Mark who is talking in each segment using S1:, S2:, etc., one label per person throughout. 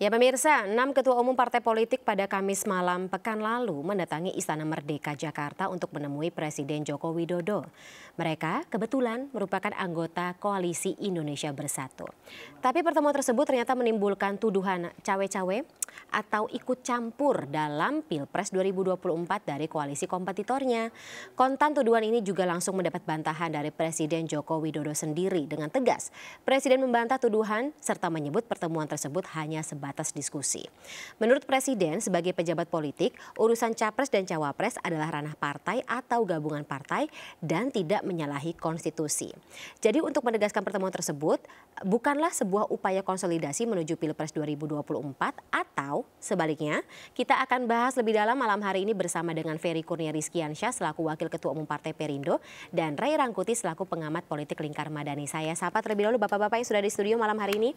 S1: Ya pemirsa, 6 ketua umum partai politik pada Kamis malam pekan lalu mendatangi Istana Merdeka Jakarta untuk menemui Presiden Joko Widodo. Mereka kebetulan merupakan anggota Koalisi Indonesia Bersatu. Tapi pertemuan tersebut ternyata menimbulkan tuduhan cawe-cawe atau ikut campur dalam Pilpres 2024 dari koalisi kompetitornya. Kontan tuduhan ini juga langsung mendapat bantahan dari Presiden Joko Widodo sendiri dengan tegas. Presiden membantah tuduhan serta menyebut pertemuan tersebut hanya sebatas diskusi. Menurut Presiden, sebagai pejabat politik, urusan capres dan cawapres adalah ranah partai atau gabungan partai dan tidak menyalahi konstitusi. Jadi untuk menegaskan pertemuan tersebut, bukanlah sebuah upaya konsolidasi menuju Pilpres 2024 atau sebaliknya. Kita akan bahas lebih dalam malam hari ini bersama dengan Ferry Kurnia Rizkiansyah selaku Wakil Ketua Umum Partai Perindo dan Ray Rangkuti selaku pengamat politik Lingkar Madani. Saya sapa terlebih dahulu Bapak-Bapak yang sudah di studio malam hari ini.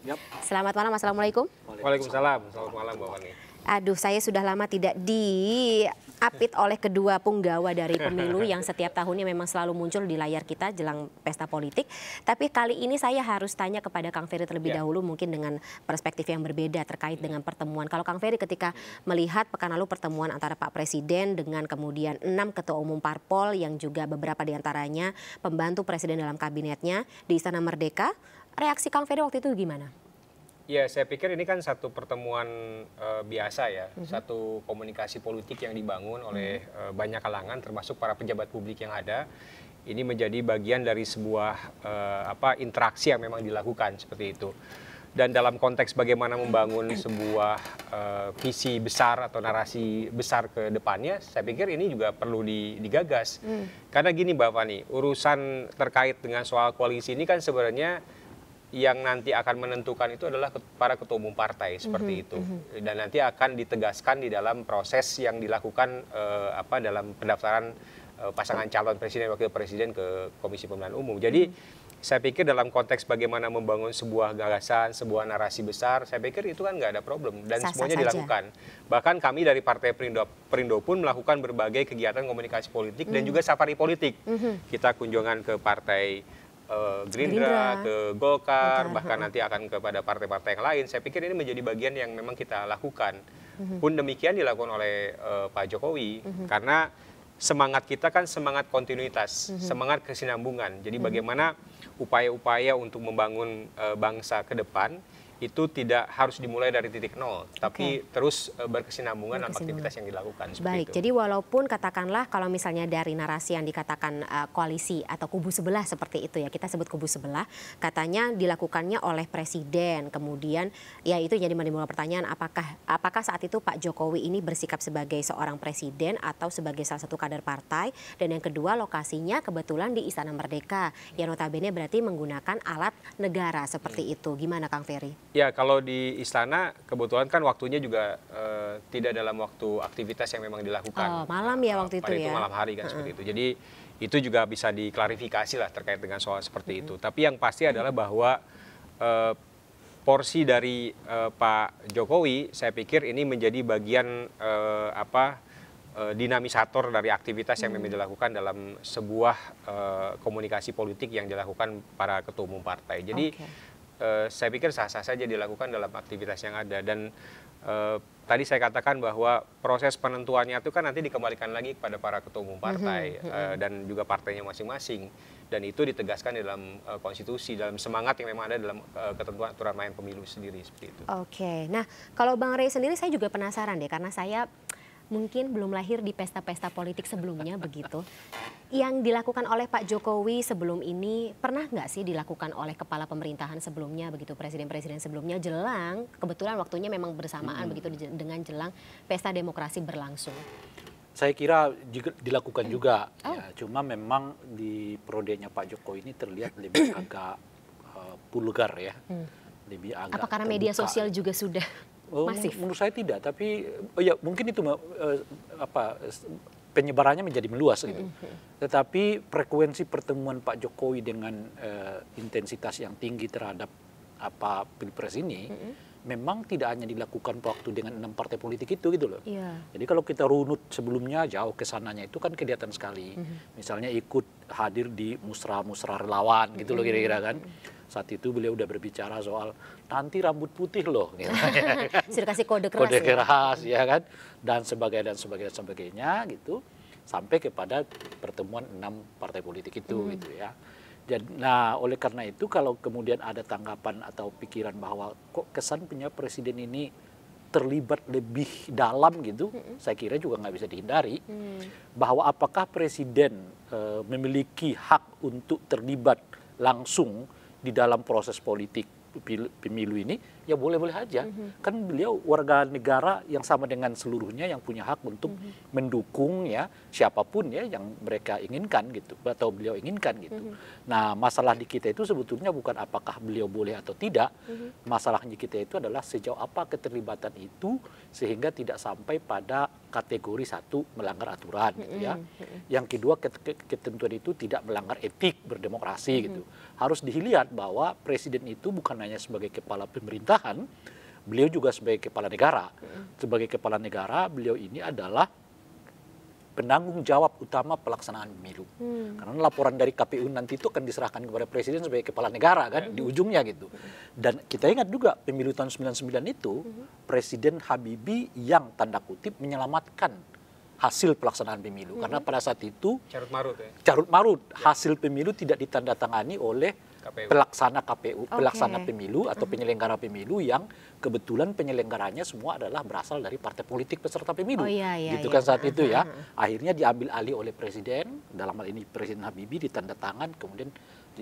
S1: Selamat malam, Assalamualaikum.
S2: Waalaikumsalam, selamat malam Mbak Fani.
S1: Aduh, saya sudah lama tidak diapit oleh kedua punggawa dari pemilu yang setiap tahunnya memang selalu muncul di layar kita jelang pesta politik. Tapi kali ini saya harus tanya kepada Kang Ferry terlebih dahulu mungkin dengan perspektif yang berbeda terkait dengan pertemuan. Kalau Kang Ferry ketika melihat pekan lalu pertemuan antara Pak Presiden dengan kemudian 6 ketua umum parpol yang juga beberapa diantaranya pembantu Presiden dalam kabinetnya di Istana Merdeka, reaksi Kang Ferry waktu itu gimana?
S2: Ya, saya pikir ini kan satu pertemuan biasa ya, satu komunikasi politik yang dibangun oleh banyak kalangan, termasuk para pejabat publik yang ada. Ini menjadi bagian dari sebuah interaksi yang memang dilakukan seperti itu. Dan dalam konteks bagaimana membangun sebuah visi besar atau narasi besar ke depannya, saya pikir ini juga perlu digagas. Karena gini Mbak Fani, urusan terkait dengan soal koalisi ini kan sebenarnya yang nanti akan menentukan itu adalah para ketua umum partai seperti itu, dan nanti akan ditegaskan di dalam proses yang dilakukan dalam pendaftaran pasangan calon presiden wakil presiden ke Komisi Pemilihan Umum. Jadi saya pikir dalam konteks bagaimana membangun sebuah gagasan, sebuah narasi besar, saya pikir itu kan nggak ada problem dan semuanya dilakukan. Bahkan kami dari Partai Perindo pun melakukan berbagai kegiatan komunikasi politik dan juga safari politik. Kita kunjungan ke partai Gerindra, ke Golkar, bahkan nanti akan kepada partai-partai yang lain. Saya pikir ini menjadi bagian yang memang kita lakukan. Pun demikian dilakukan oleh Pak Jokowi, karena semangat kita kan semangat kontinuitas, semangat kesinambungan. Jadi bagaimana upaya-upaya untuk membangun bangsa ke depan itu tidak harus dimulai dari titik nol, tapi terus berkesinambungan dalam aktivitas yang dilakukan.
S1: Baik, jadi walaupun katakanlah kalau misalnya dari narasi yang dikatakan koalisi atau kubu sebelah seperti itu ya, kita sebut kubu sebelah, katanya dilakukannya oleh Presiden, kemudian ya itu jadi menimbulkan pertanyaan apakah saat itu Pak Jokowi ini bersikap sebagai seorang presiden atau sebagai salah satu kader partai, dan yang kedua lokasinya kebetulan di Istana Merdeka, yang notabene berarti menggunakan alat negara seperti itu. Gimana Kang Ferry?
S2: Ya, kalau di istana kebetulan kan waktunya juga tidak dalam waktu aktivitas yang memang dilakukan.
S1: Oh, malam ya waktu itu ya?
S2: Itu malam hari kan seperti itu. Jadi itu juga bisa diklarifikasi lah terkait dengan soal seperti itu. Tapi yang pasti adalah bahwa porsi dari Pak Jokowi, saya pikir ini menjadi bagian dinamisator dari aktivitas yang memang dilakukan dalam sebuah komunikasi politik yang dilakukan para ketua umum partai. Jadi saya pikir sah-sah saja dilakukan dalam aktivitas yang ada, dan tadi saya katakan bahwa proses penentuannya itu kan nanti dikembalikan lagi kepada para ketua umum partai dan juga partainya masing-masing, dan itu ditegaskan di dalam konstitusi, dalam semangat yang memang ada dalam ketentuan aturan main pemilu sendiri seperti itu.
S1: Oke, nah kalau Bang Ray sendiri saya juga penasaran deh, karena saya mungkin belum lahir di pesta-pesta politik sebelumnya begitu. Yang dilakukan oleh Pak Jokowi sebelum ini pernah nggak sih dilakukan oleh kepala pemerintahan sebelumnya begitu, presiden-presiden sebelumnya jelang kebetulan waktunya memang bersamaan begitu dengan jelang pesta demokrasi berlangsung?
S3: Saya kira juga dilakukan juga, ya, cuma memang di periodenya Pak Jokowi ini terlihat lebih agak vulgar ya, lebih agak.
S1: Apa karena media sosial juga sudah masif?
S3: Menurut saya tidak, tapi ya mungkin itu penyebarannya menjadi meluas gitu. Tetapi frekuensi pertemuan Pak Jokowi dengan intensitas yang tinggi terhadap Pilpres ini memang tidak hanya dilakukan waktu dengan 6 partai politik itu gitu loh. Jadi kalau kita runut sebelumnya jauh ke sananya itu kan kelihatan sekali. Misalnya ikut hadir di musra-musra relawan gitu loh kira-kira kan. Saat itu beliau udah berbicara soal nanti rambut putih loh. Gitu.
S1: Sudah kasih kode keras.
S3: Kode keras ya kan. Dan sebagainya gitu. Sampai kepada pertemuan 6 partai politik itu gitu ya. Nah oleh karena itu kalau kemudian ada tanggapan atau pikiran bahwa kok kesan punya presiden ini terlibat lebih dalam gitu, saya kira juga nggak bisa dihindari bahwa apakah presiden memiliki hak untuk terlibat langsung di dalam proses politik pemilu ini, ya boleh-boleh aja. Kan beliau warga negara yang sama dengan seluruhnya yang punya hak untuk mendukung ya siapapun ya yang mereka inginkan gitu atau beliau inginkan gitu. Nah, masalah di kita itu sebetulnya bukan apakah beliau boleh atau tidak. Masalahnya kita itu adalah sejauh apa keterlibatan itu sehingga tidak sampai pada kategori satu melanggar aturan gitu ya. Yang kedua ketentuan itu tidak melanggar etik berdemokrasi gitu. Harus dilihat bahwa presiden itu bukan hanya sebagai kepala pemerintahan, beliau juga sebagai kepala negara. Sebagai kepala negara, beliau ini adalah penanggung jawab utama pelaksanaan pemilu. Karena laporan dari KPU nanti itu akan diserahkan kepada presiden sebagai kepala negara kan di ujungnya gitu. Dan kita ingat juga pemilu tahun 99 itu Presiden Habibie yang tanda kutip menyelamatkan hasil pelaksanaan pemilu. Karena pada saat itu
S2: Carut marut ya.
S3: Carut marut hasil pemilu tidak ditandatangani oleh
S2: KPU.
S3: pelaksana KPU, pelaksana pemilu atau penyelenggara pemilu yang kebetulan penyelenggaranya semua adalah berasal dari partai politik peserta pemilu. Gitu kan saat itu ya. Akhirnya diambil alih oleh presiden, dalam hal ini Presiden Habibie ditandatangan, kemudian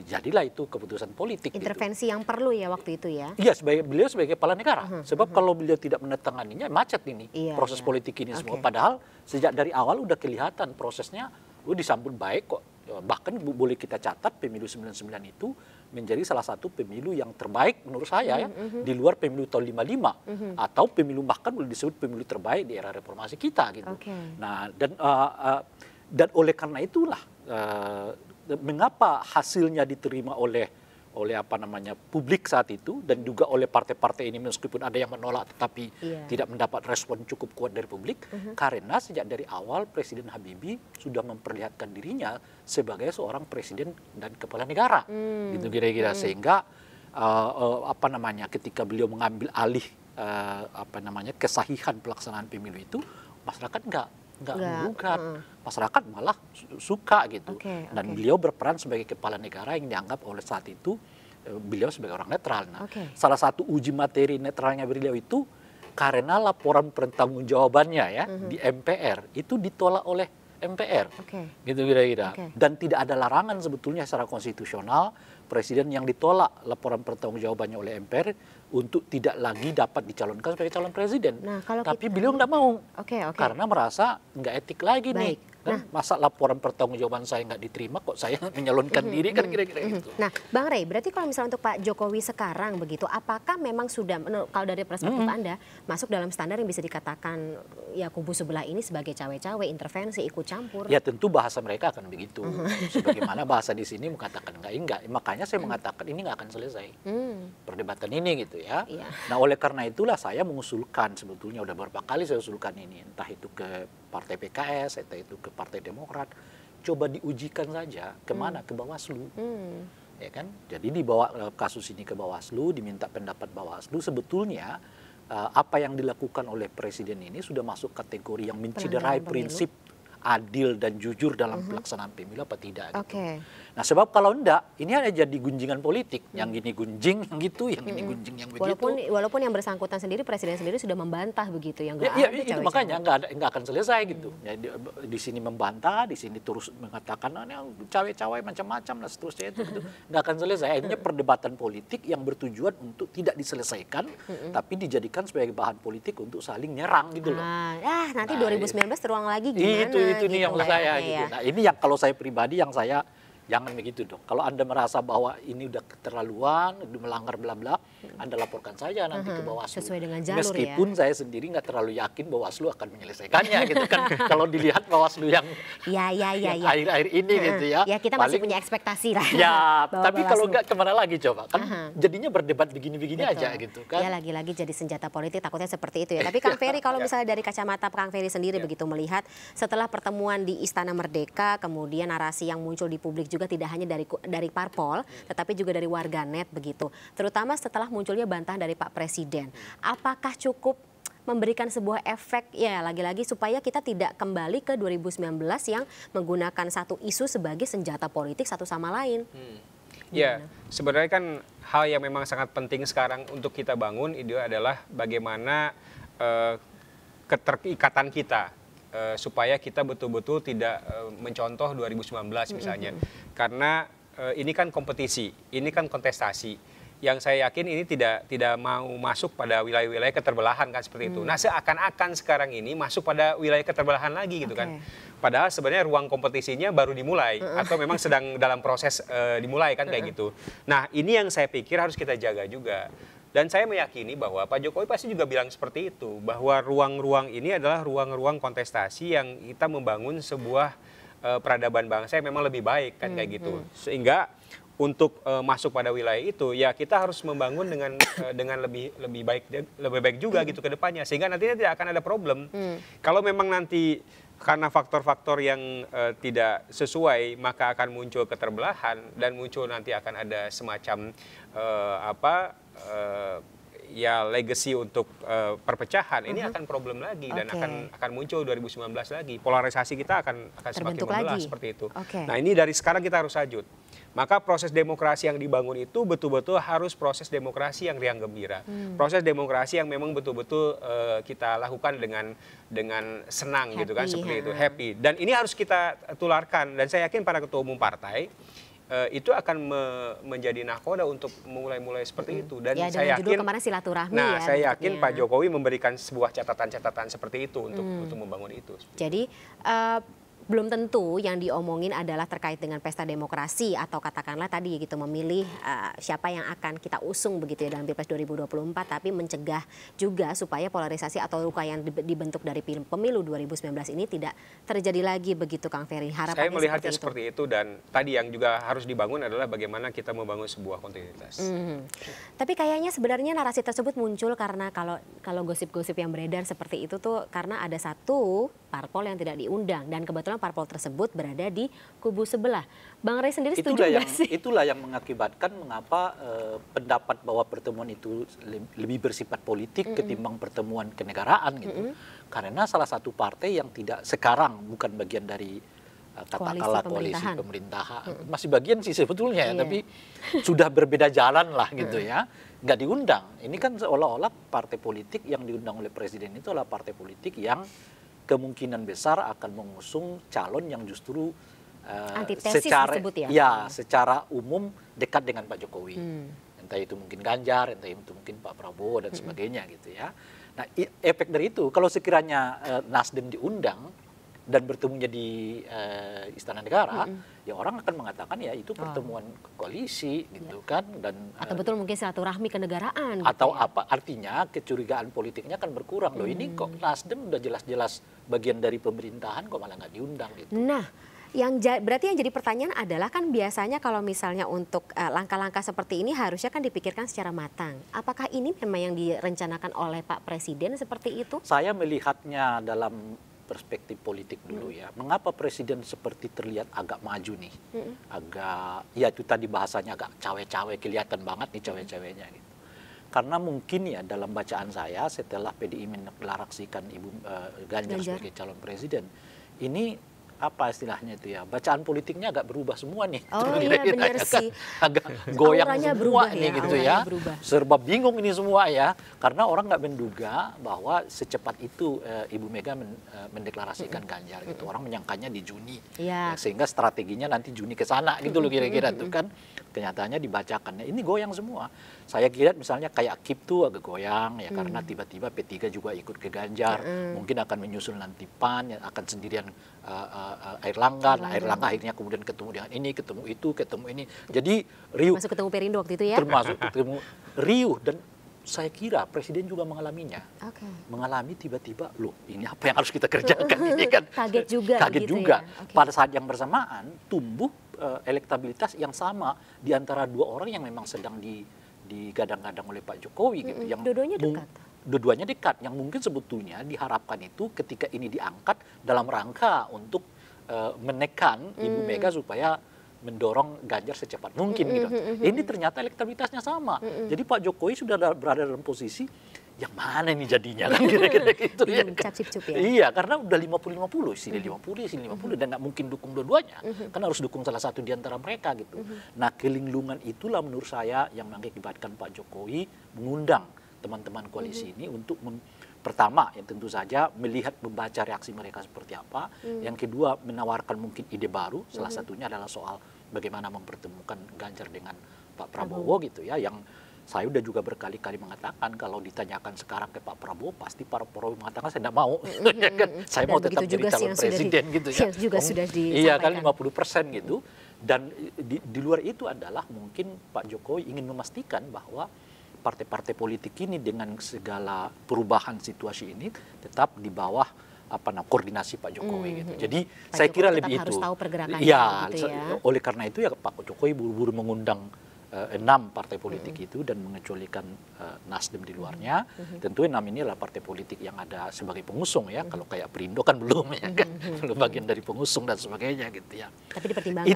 S3: jadilah itu keputusan politik.
S1: Intervensi yang perlu ya waktu itu ya.
S3: Iya, beliau sebagai kepala negara. Sebab kalau beliau tidak menandatanganinya macet ini proses politik ini semua. Padahal sejak dari awal udah kelihatan prosesnya disambut baik kok. Bahkan boleh kita catat pemilu 99 itu menjadi salah satu pemilu yang terbaik menurut saya ya. Di luar pemilu tahun 55 atau pemilu bahkan boleh disebut pemilu terbaik di era reformasi kita gitu. Nah, dan oleh karena itulah mengapa hasilnya diterima oleh apa namanya publik saat itu dan juga oleh partai-partai ini meskipun ada yang menolak tetapi tidak mendapat respon cukup kuat dari publik karena sejak dari awal Presiden Habibie sudah memperlihatkan dirinya sebagai seorang presiden dan kepala negara gitu kira-kira sehingga apa namanya ketika beliau mengambil alih apa namanya kesahihan pelaksanaan pemilu itu masyarakat nggak menggugat, masyarakat malah suka gitu. Dan beliau berperan sebagai kepala negara yang dianggap oleh saat itu beliau sebagai orang netral. Nah, salah satu uji materi netralnya beliau itu karena laporan pertanggungjawabannya ya di MPR itu ditolak oleh MPR, gitu kira-kira. Dan tidak ada larangan sebetulnya secara konstitusional presiden yang ditolak laporan pertanggungjawabannya oleh MPR untuk tidak lagi dapat dicalonkan sebagai calon presiden.
S1: Nah, kalau
S3: tapi beliau nggak mau, karena merasa nggak etik lagi nih. Kan masa laporan pertanggungjawaban saya nggak diterima kok saya menyalonkan diri kan kira-kira gitu.
S1: Nah, Bang Rey, berarti kalau misalnya untuk Pak Jokowi sekarang begitu, apakah memang sudah kalau dari perspektif Anda masuk dalam standar yang bisa dikatakan ya kubu sebelah ini sebagai cawe-cawe, intervensi, ikut campur?
S3: Ya tentu bahasa mereka akan begitu. Sebagaimana bahasa di sini mengatakan enggak. Makanya saya mengatakan ini nggak akan selesai perdebatan ini gitu ya. Nah oleh karena itulah saya mengusulkan sebetulnya udah beberapa kali saya usulkan ini entah itu ke Partai PKS, entah itu ke Partai Demokrat, coba diujikan saja kemana ke Bawaslu, ya kan? Jadi dibawa kasus ini ke Bawaslu, diminta pendapat Bawaslu. Sebetulnya apa yang dilakukan oleh Presiden ini sudah masuk kategori yang menciderai prinsip adil dan jujur dalam pelaksanaan pemilu apa tidak gitu. Nah sebab kalau enggak ini ada jadi gunjingan politik, yang ini gunjing yang gitu, yang ini gunjing yang begitu.
S1: Walaupun yang bersangkutan sendiri presiden sendiri sudah membantah begitu yang enggak
S3: ada. Itu makanya enggak akan selesai gitu. Ya, di sini membantah, di sini terus mengatakan cawe-cawe macam-macam lah seterusnya itu gitu. Enggak akan selesai. Akhirnya perdebatan politik yang bertujuan untuk tidak diselesaikan tapi dijadikan sebagai bahan politik untuk saling nyerang gitu loh.
S1: Nanti 2019 terulang lagi gimana?
S3: Itu nih yang saya gitu. Nah ini yang kalau saya pribadi yang saya jangan begitu dong. Kalau Anda merasa bahwa ini udah keterlaluan, udah melanggar bla bla, Anda laporkan saja nanti ke Bawaslu.
S1: Sesuai dengan jalur
S3: meskipun saya sendiri nggak terlalu yakin Bawaslu akan menyelesaikannya gitu kan. Kalau dilihat Bawaslu yang akhir-akhir ini gitu ya.
S1: Ya kita masih punya ekspektasi lah.
S3: Ya, tapi kalau nggak kemana lagi coba kan jadinya berdebat begini-begini aja gitu kan.
S1: Ya lagi-lagi jadi senjata politik takutnya seperti itu ya. Tapi Kang Ferry kalau misalnya dari kacamata Kang Ferry sendiri begitu melihat setelah pertemuan di Istana Merdeka kemudian narasi yang muncul di publik juga tidak hanya dari parpol, tetapi juga dari warganet begitu. Terutama setelah munculnya bantahan dari Pak Presiden. Apakah cukup memberikan sebuah efek ya lagi-lagi supaya kita tidak kembali ke 2019 yang menggunakan satu isu sebagai senjata politik satu sama lain?
S2: Ya, sebenarnya kan hal yang memang sangat penting sekarang untuk kita bangun itu adalah bagaimana keterikatan kita supaya kita betul-betul tidak mencontoh 2019 misalnya. Karena ini kan kompetisi, ini kan kontestasi. Yang saya yakin ini tidak mau masuk pada wilayah-wilayah keterbelahan kan seperti itu. Nah, seakan-akan sekarang ini masuk pada wilayah keterbelahan lagi gitu kan. Padahal sebenarnya ruang kompetisinya baru dimulai atau memang sedang dalam proses dimulai kan kayak gitu. Nah, ini yang saya pikir harus kita jaga juga. Dan saya meyakini bahwa Pak Jokowi pasti juga bilang seperti itu, bahwa ruang-ruang ini adalah ruang-ruang kontestasi yang kita membangun sebuah peradaban bangsa yang memang lebih baik kan kayak gitu. Sehingga untuk masuk pada wilayah itu ya kita harus membangun dengan lebih baik juga gitu ke depannya, sehingga nantinya tidak akan ada problem. Kalau memang nanti karena faktor-faktor yang tidak sesuai maka akan muncul keterbelahan dan muncul nanti akan ada semacam ya legacy untuk perpecahan, ini akan problem lagi dan akan muncul 2019 lagi. Polarisasi kita akan semakin membelah seperti itu. Nah, ini dari sekarang kita harus sajut. Maka proses demokrasi yang dibangun itu betul-betul harus proses demokrasi yang riang gembira. Proses demokrasi yang memang betul-betul kita lakukan dengan senang gitu kan, seperti itu, happy. Dan ini harus kita tularkan, dan saya yakin para ketua umum partai itu akan menjadi nakoda untuk mulai seperti itu. Dan
S1: ya,
S2: saya yakin
S1: kemarin silaturahmi
S2: saya yakin Pak Jokowi memberikan sebuah catatan-catatan seperti itu untuk membangun itu.
S1: Jadi belum tentu yang diomongin adalah terkait dengan pesta demokrasi atau katakanlah tadi gitu memilih siapa yang akan kita usung begitu ya dalam Pilpres 2024, tapi mencegah juga supaya polarisasi atau luka yang dibentuk dari pemilu 2019 ini tidak terjadi lagi begitu, Kang Ferry. Harapannya
S2: saya melihatnya seperti itu, dan tadi yang juga harus dibangun adalah bagaimana kita membangun sebuah kontinuitas.
S1: Tapi kayaknya sebenarnya narasi tersebut muncul karena kalau gosip-gosip yang beredar seperti itu tuh karena ada satu parpol yang tidak diundang dan kebetulan parpol tersebut berada di kubu sebelah. Bang Rey sendiri setuju nggak sih?
S3: Itulah yang mengakibatkan mengapa pendapat bahwa pertemuan itu lebih bersifat politik ketimbang pertemuan kenegaraan gitu. Karena salah satu partai yang tidak sekarang bukan bagian dari katakanlah koalisi pemerintahan. Masih bagian sih sebetulnya ya, tapi sudah berbeda jalan lah gitu ya. Nggak diundang. Ini kan seolah-olah partai politik yang diundang oleh presiden itu adalah partai politik yang kemungkinan besar akan mengusung calon yang justru secara umum dekat dengan Pak Jokowi. Entah itu mungkin Ganjar, entah itu mungkin Pak Prabowo dan sebagainya gitu ya. Nah, efek dari itu kalau sekiranya Nasdem diundang dan bertemunya di Istana Negara, ya orang akan mengatakan ya itu pertemuan koalisi gitu kan, dan
S1: atau betul mungkin silaturahmi kenegaraan
S3: atau
S1: gitu ya?
S3: apa artinya kecurigaan politiknya akan berkurang. Loh ini kok Nasdem udah jelas-jelas bagian dari pemerintahan kok malah nggak diundang gitu.
S1: Nah, berarti yang jadi pertanyaan adalah kan biasanya kalau misalnya untuk langkah-langkah seperti ini harusnya kan dipikirkan secara matang. Apakah ini memang yang direncanakan oleh Pak Presiden seperti itu? Saya
S3: melihatnya dalam perspektif politik dulu ya. Mengapa presiden seperti terlihat agak maju nih? Agak, ya itu tadi bahasanya agak cawe-cawe, kelihatan banget nih cawe-cawenya gitu. Karena mungkin ya dalam bacaan saya setelah PDI mendeklarasikan Ibu Ganjar sebagai calon presiden, ini apa istilahnya itu ya, bacaan politiknya agak berubah semua nih.
S1: Oh iya benar sih.
S3: Agak goyang
S1: auranya
S3: semua
S1: berubah
S3: nih
S1: ya,
S3: gitu ya.
S1: berubah.
S3: Serba bingung ini semua ya. Karena orang nggak menduga bahwa secepat itu Ibu Mega mendeklarasikan Ganjar gitu. Orang menyangkanya di Juni. Ya, sehingga strateginya nanti Juni ke sana gitu loh kira-kira tuh kan. Kenyataannya dibacakan. Nah, ini goyang semua. Saya kira misalnya kayak KIP tuh agak goyang ya karena tiba-tiba P3 juga ikut ke Ganjar. Mungkin akan menyusul nanti PAN yang akan sendirian Airlangga. Nah, Airlangga akhirnya kemudian ketemu dengan ini, ketemu itu, ketemu ini. Jadi riuh.
S1: Masuk ketemu Perindo waktu itu ya?
S3: Termasuk ketemu riuh. Dan saya kira Presiden juga mengalaminya. Mengalami tiba-tiba, loh ini apa yang harus kita kerjakan ini kan.
S1: Kaget juga.
S3: Kaget gitu juga. Ya? Pada saat yang bersamaan tumbuh elektabilitas yang sama di antara dua orang yang memang sedang digadang-gadang oleh Pak Jokowi gitu. Yang
S1: dua-duanya dekat.
S3: Dua-duanya dekat, yang mungkin sebetulnya diharapkan itu ketika ini diangkat dalam rangka untuk menekan Ibu Mega supaya mendorong Ganjar secepat mungkin gitu. Ini ternyata elektabilitasnya sama. Jadi Pak Jokowi sudah berada dalam posisi yang mana ini jadinya kan kira-kira gitu ya.
S1: Ya.
S3: Iya, karena udah 50-50, sini 50, sini 50 dan nggak mungkin dukung dua-duanya. Kan harus dukung salah satu di antara mereka gitu. Nah, kelinglungan itulah menurut saya yang mengakibatkan Pak Jokowi mengundang teman-teman koalisi ini untuk pertama yang tentu saja melihat membaca reaksi mereka seperti apa. Yang kedua menawarkan mungkin ide baru. Salah satunya adalah soal bagaimana mempertemukan Ganjar dengan Pak Prabowo gitu ya, yang saya udah juga berkali-kali mengatakan kalau ditanyakan sekarang ke Pak Prabowo pasti Pak Prabowo mengatakan saya tidak mau, saya mau tetap jadi calon presiden gitu ya.
S1: Juga sudah
S3: iya kan 50% gitu. Dan di luar itu adalah mungkin Pak Jokowi ingin memastikan bahwa partai-partai politik ini dengan segala perubahan situasi ini tetap di bawah koordinasi Pak Jokowi gitu. Jadi
S1: Pak
S3: saya
S1: Jokowi
S3: kira
S1: tetap
S3: lebih
S1: harus
S3: itu.
S1: tahu pergerakannya gitu ya.
S3: Oleh karena itu ya Pak Jokowi buru-buru mengundang 6 partai politik itu dan mengecualikan Nasdem di luarnya. Tentu 6 ini adalah partai politik yang ada sebagai pengusung ya. Kalau kayak Perindo kan belum ya kan, belum bagian dari pengusung dan sebagainya gitu ya.
S1: Tapi dipertimbangkan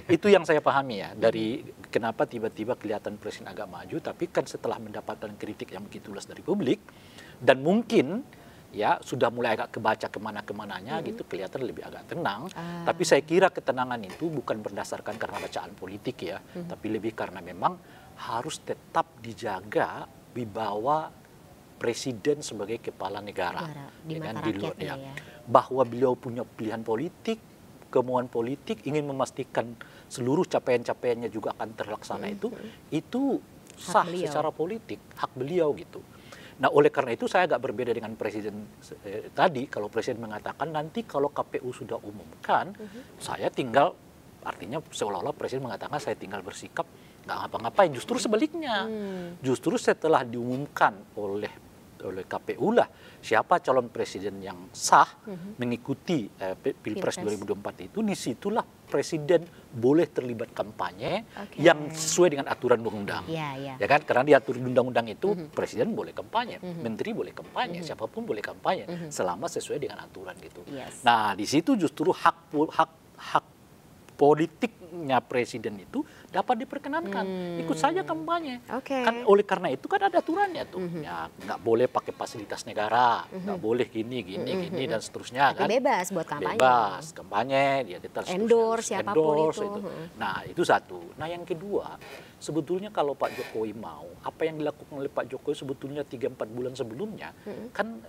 S3: Itu yang saya pahami ya dari kenapa tiba-tiba kelihatan presiden agak maju, tapi kan setelah mendapatkan kritik yang begitu luas dari publik dan mungkin ya sudah mulai agak kebaca kemana-kemananya gitu, kelihatan lebih agak tenang. Tapi saya kira ketenangan itu bukan berdasarkan karena bacaan politik ya, tapi lebih karena memang harus tetap dijaga wibawa presiden sebagai kepala negara
S1: di mata
S3: di luar
S1: rakyatnya
S3: ya. Bahwa beliau punya pilihan politik, kemauan politik, ingin memastikan seluruh capaian-capaiannya juga akan terlaksana itu sah secara politik, hak beliau gitu. Nah, oleh karena itu saya agak berbeda dengan presiden tadi. Kalau presiden mengatakan nanti kalau KPU sudah umumkan, saya tinggal, artinya seolah-olah presiden mengatakan saya tinggal bersikap nggak ngapa-ngapain. Justru sebaliknya, justru setelah diumumkan oleh KPU lah siapa calon presiden yang sah mengikuti Pilpres 2024 itu, disitulah presiden boleh terlibat kampanye yang sesuai dengan aturan undang-undang. Ya kan, karena diatur undang-undang itu presiden boleh kampanye, menteri boleh kampanye, siapapun boleh kampanye selama sesuai dengan aturan gitu. Nah, di situ justru hak politiknya presiden itu dapat diperkenankan, ikut saja kampanye. Kan oleh karena itu kan ada aturannya tuh, ya nggak boleh pakai fasilitas negara, nggak boleh gini dan seterusnya.
S1: Tapi kan bebas buat kampanye.
S3: Bebas kampanye, dia tetap
S1: endorse siapapun itu.
S3: Nah itu satu. Nah yang kedua, sebetulnya kalau Pak Jokowi mau, apa yang dilakukan oleh Pak Jokowi sebetulnya 3-4 bulan sebelumnya, kan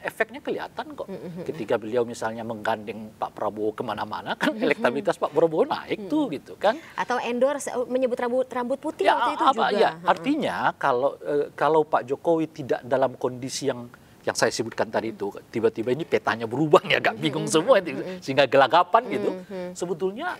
S3: efeknya kelihatan kok. Ketika beliau misalnya menggandeng Pak Prabowo kemana-mana, kan elektabilitas Pak Prabowo naik tuh gitu kan.
S1: Atau endorse menyebut rambut putih
S3: ya,
S1: waktu itu juga.
S3: Ya, artinya kalau Pak Jokowi tidak dalam kondisi yang saya sebutkan tadi itu, tiba-tiba ini petanya berubah ya, agak bingung semua itu, sehingga gelagapan gitu. Sebetulnya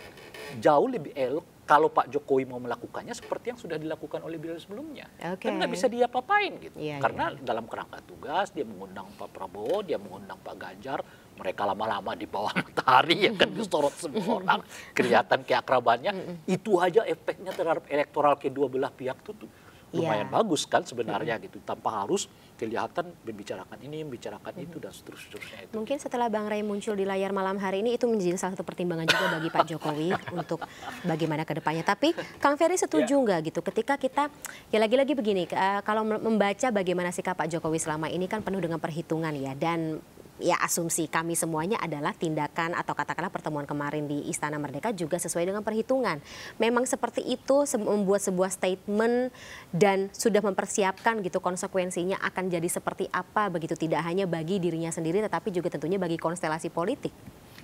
S3: jauh lebih elok kalau Pak Jokowi mau melakukannya seperti yang sudah dilakukan oleh beliau sebelumnya. Kan nggak bisa dia apa-apain gitu. Karena dalam kerangka tugas dia mengundang Pak Prabowo, dia mengundang Pak Ganjar, mereka lama-lama di bawah matahari ya kan, disorot semua orang, kelihatan keakrabannya. Itu aja efeknya terhadap elektoral kedua belah pihak itu lumayan bagus kan sebenarnya gitu, tanpa harus kelihatan membicarakan ini, membicarakan itu dan seterusnya itu.
S1: Mungkin setelah Bang Ray muncul di layar malam hari ini itu menjadi salah satu pertimbangan juga bagi Pak Jokowi untuk bagaimana ke depannya. Tapi Kang Ferry setuju nggak gitu ketika kita ya lagi-lagi begini, kalau membaca bagaimana sikap Pak Jokowi selama ini kan penuh dengan perhitungan ya, dan ya asumsi kami semuanya adalah tindakan atau katakanlah pertemuan kemarin di Istana Merdeka juga sesuai dengan perhitungan. Memang seperti itu, membuat sebuah statement dan sudah mempersiapkan gitu konsekuensinya akan jadi seperti apa begitu, tidak hanya bagi dirinya sendiri tetapi juga tentunya bagi konstelasi politik.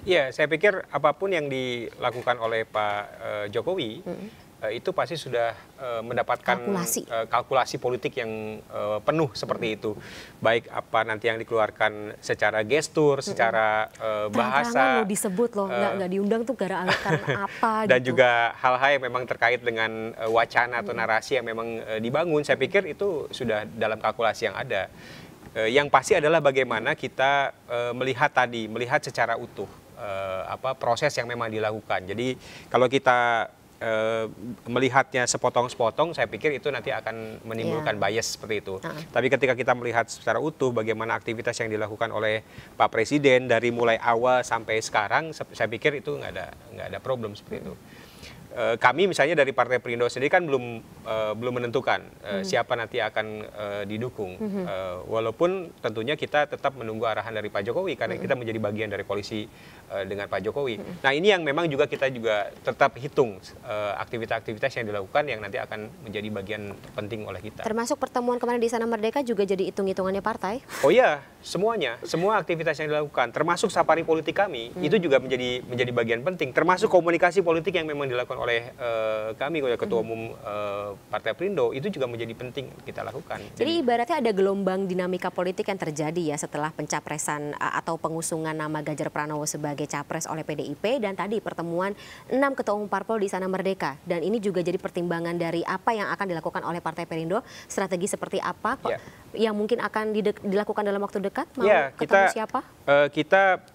S2: Iya, saya pikir apapun yang dilakukan oleh Pak Jokowi itu pasti sudah mendapatkan kalkulasi politik yang penuh seperti itu. Baik apa nanti yang dikeluarkan secara gestur, secara bahasa.
S1: Terang-terangan disebut loh, nggak diundang tuh karena apa
S2: dan
S1: gitu.
S2: juga hal-hal yang memang terkait dengan wacana atau narasi yang memang dibangun. Saya pikir itu sudah dalam kalkulasi yang ada. Yang pasti adalah bagaimana kita melihat secara utuh proses yang memang dilakukan. Jadi kalau kita melihatnya sepotong-sepotong, saya pikir itu nanti akan menimbulkan bias seperti itu. Tapi ketika kita melihat secara utuh bagaimana aktivitas yang dilakukan oleh Pak Presiden dari mulai awal sampai sekarang, saya pikir itu nggak ada problem seperti itu. kami misalnya dari Partai Perindo sendiri kan belum menentukan siapa nanti akan didukung. Walaupun tentunya kita tetap menunggu arahan dari Pak Jokowi karena kita menjadi bagian dari koalisi dengan Pak Jokowi. Nah ini yang memang kita juga tetap hitung aktivitas-aktivitas yang dilakukan yang nanti akan menjadi bagian penting oleh kita.
S1: Termasuk pertemuan kemarin di Istana Merdeka juga jadi hitung-hitungannya partai?
S2: Oh iya, semuanya, semua aktivitas yang dilakukan, termasuk safari politik kami, itu juga menjadi bagian penting, termasuk komunikasi politik yang memang dilakukan oleh kami, Ketua Umum Partai Perindo, itu juga menjadi penting kita lakukan.
S1: Jadi ibaratnya ada gelombang dinamika politik yang terjadi ya setelah pencapresan atau pengusungan nama Ganjar Pranowo sebagai capres oleh PDIP dan tadi pertemuan 6 Ketua Umum Parpol di Istana Merdeka. Dan ini juga jadi pertimbangan dari apa yang akan dilakukan oleh Partai Perindo, strategi seperti apa yang mungkin akan dilakukan dalam waktu dekat, mau ketemu siapa?
S2: Kita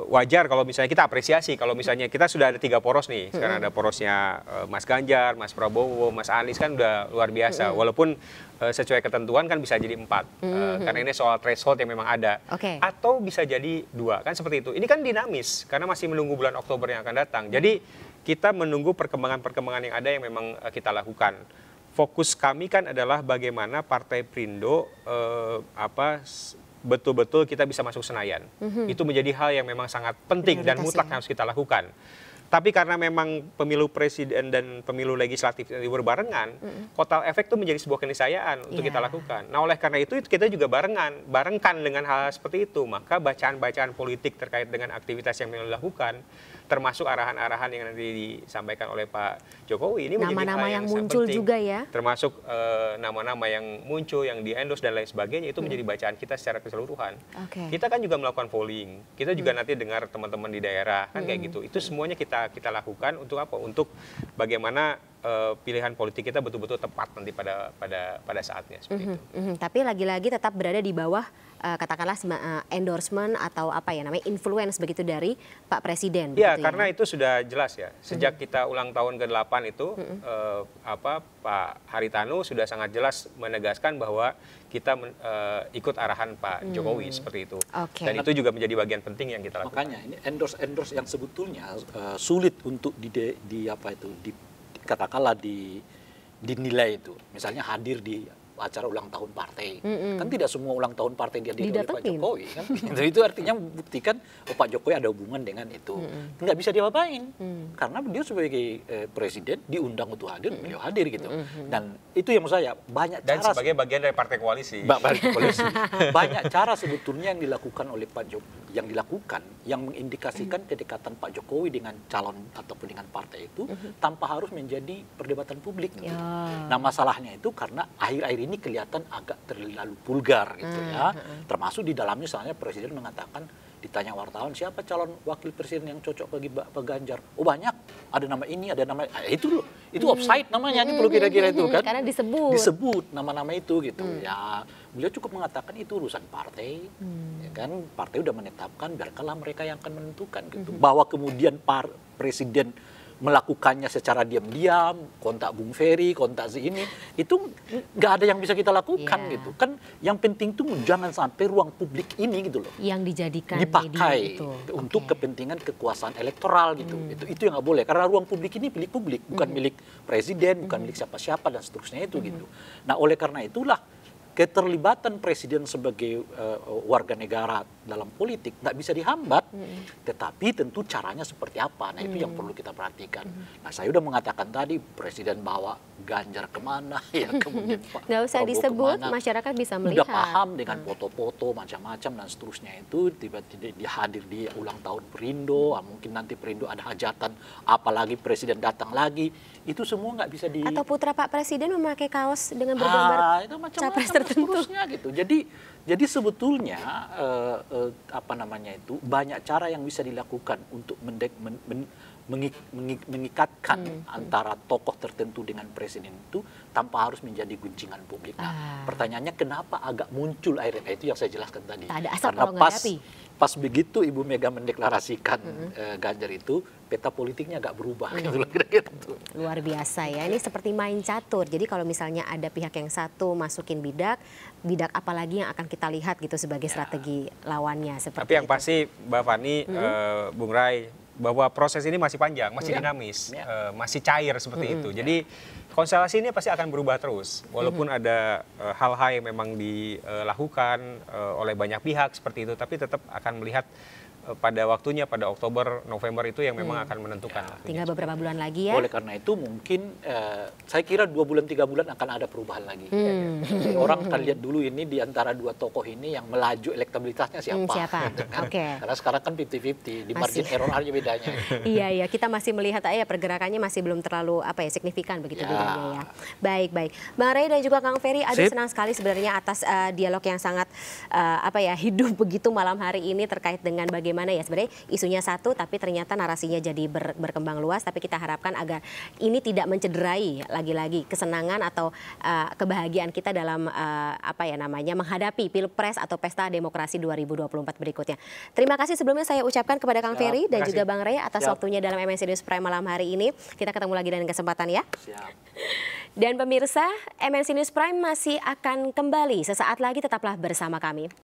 S2: wajar kalau misalnya kita apresiasi kalau misalnya kita sudah ada 3 poros nih. Sekarang ada porosnya Mas Ganjar, Mas Prabowo, Mas Anies kan udah luar biasa. Walaupun sesuai ketentuan kan bisa jadi 4 karena ini soal threshold yang memang ada. Atau bisa jadi 2 kan seperti itu. Ini kan dinamis karena masih menunggu bulan Oktober yang akan datang. Jadi kita menunggu perkembangan-perkembangan yang ada yang memang kita lakukan. Fokus kami kan adalah bagaimana Partai Perindo betul-betul kita bisa masuk Senayan. Itu menjadi hal yang memang sangat penting dan mutlak harus kita lakukan. Tapi karena memang pemilu presiden dan pemilu legislatif itu berbarengan, kotel efek itu menjadi sebuah keniscayaan untuk kita lakukan. Nah oleh karena itu kita juga barengkan dengan hal seperti itu. Maka bacaan-bacaan politik terkait dengan aktivitas yang dilakukan, termasuk arahan-arahan yang nanti disampaikan oleh Pak Jokowi, ini menjadi
S1: nama-nama
S2: hal
S1: yang muncul
S2: penting,
S1: juga ya.
S2: Termasuk nama-nama yang muncul, yang di-endorse dan lain sebagainya, itu menjadi bacaan kita secara keseluruhan. Kita kan juga melakukan polling, kita juga nanti dengar teman-teman di daerah, kan kayak gitu. Itu semuanya kita lakukan untuk apa? Untuk bagaimana pilihan politik kita betul-betul tepat nanti pada saatnya seperti itu.
S1: Tapi lagi-lagi tetap berada di bawah katakanlah endorsement atau apa ya namanya influence begitu dari Pak Presiden.
S2: Ya, karena itu sudah jelas ya. Sejak kita ulang tahun ke-8 itu Pak Haritanu sudah sangat jelas menegaskan bahwa kita ikut arahan Pak Jokowi seperti itu. Dan itu juga menjadi bagian penting yang kita lakukan.
S3: Makanya ini endorse yang sebetulnya sulit untuk katakanlah dinilai itu. Misalnya hadir di acara ulang tahun partai. Kan tidak semua ulang tahun partai dihadiri oleh Pak Jokowi. Kan? Itu artinya membuktikan Pak Jokowi ada hubungan dengan itu. Nggak bisa diapa-apain. Karena dia sebagai presiden diundang untuk hadir, beliau hadir gitu. Dan itu yang menurut saya banyak cara.
S2: Dan sebagai bagian dari partai koalisi.
S3: Banyak cara sebetulnya yang dilakukan oleh Pak Jokowi, yang mengindikasikan kedekatan Pak Jokowi dengan calon ataupun dengan partai itu tanpa harus menjadi perdebatan publik. Gitu. Nah masalahnya itu karena akhir-akhir ini kelihatan agak terlalu vulgar gitu ya. Termasuk di dalamnya misalnya Presiden mengatakan, ditanya wartawan siapa calon wakil presiden yang cocok bagi Pak Ganjar. Oh banyak, ada nama ini, ada nama itu loh. Itu offside namanya, ini perlu kira-kira itu kan.
S1: Karena disebut
S3: nama-nama itu gitu. Ya, beliau cukup mengatakan itu urusan partai. Ya kan, partai udah menetapkan, biarkanlah mereka yang akan menentukan gitu. Bahwa kemudian Presiden melakukannya secara diam-diam, kontak Bung Ferry, kontak ini, itu nggak ada yang bisa kita lakukan gitu. Kan yang penting tuh jangan sampai ruang publik ini gitu loh.
S1: Yang dijadikan
S3: dipakai untuk kepentingan kekuasaan elektoral gitu. Itu yang nggak boleh. Karena ruang publik ini milik publik, bukan milik presiden, bukan milik siapa-siapa dan seterusnya itu gitu. Nah oleh karena itulah keterlibatan presiden sebagai warga negara dalam politik nggak bisa dihambat, tetapi tentu caranya seperti apa. Nah itu yang perlu kita perhatikan. Nah saya udah mengatakan tadi presiden bawa Ganjar kemana, ya kemudian Pak
S1: nggak usah disebut, kemana, masyarakat bisa melihat.
S3: Udah paham dengan foto-foto macam-macam dan seterusnya itu tiba-tiba dia hadir di ulang tahun Perindo, mungkin nanti Perindo ada hajatan, apalagi presiden datang lagi, itu semua nggak bisa di.
S1: Atau putra Pak Presiden memakai kaos dengan bergambar capres tertentu.
S3: Gitu. Jadi sebetulnya banyak cara yang bisa dilakukan untuk mengikatkan antara tokoh tertentu dengan presiden itu tanpa harus menjadi guncingan publik. Nah, pertanyaannya kenapa agak muncul akhirnya itu yang saya jelaskan tadi. Karena pas begitu Ibu Mega mendeklarasikan Ganjar itu, peta politiknya agak berubah. Gitu.
S1: Luar biasa ya, ini seperti main catur. Jadi kalau misalnya ada pihak yang satu masukin bidak apalagi yang akan kita lihat gitu sebagai strategi lawannya.
S2: Tapi yang pasti Mbak Fani, Bung Rai, bahwa proses ini masih panjang, masih dinamis, masih cair seperti itu. Jadi konstelasi ini pasti akan berubah terus, walaupun ada hal-hal yang memang dilakukan oleh banyak pihak seperti itu, tapi tetap akan melihat pada waktunya, pada Oktober, November itu yang memang akan menentukan.
S1: Tinggal beberapa bulan lagi ya.
S3: Oleh karena itu mungkin saya kira 2 bulan 3 bulan akan ada perubahan lagi. Jadi orang akan lihat dulu ini di antara dua tokoh ini yang melaju elektabilitasnya siapa. Karena sekarang kan 50-50, di margin error aja bedanya.
S1: Iya, kita masih melihat pergerakannya masih belum terlalu signifikan begitu bedanya ya. Baik. Bang Rey dan juga Kang Ferry, senang sekali sebenarnya atas dialog yang sangat hidup begitu malam hari ini terkait dengan bagaimana ya sebenarnya isunya satu tapi ternyata narasinya jadi berkembang luas, tapi kita harapkan agar ini tidak mencederai lagi-lagi kesenangan atau kebahagiaan kita dalam menghadapi Pilpres atau Pesta Demokrasi 2024 berikutnya. Terima kasih sebelumnya saya ucapkan kepada Kang Ferry dan juga Bang Rey atas waktunya dalam MNC News Prime malam hari ini. Kita ketemu lagi dalam kesempatan ya.
S3: Siap.
S1: Dan pemirsa, MNC News Prime masih akan kembali sesaat lagi, tetaplah bersama kami.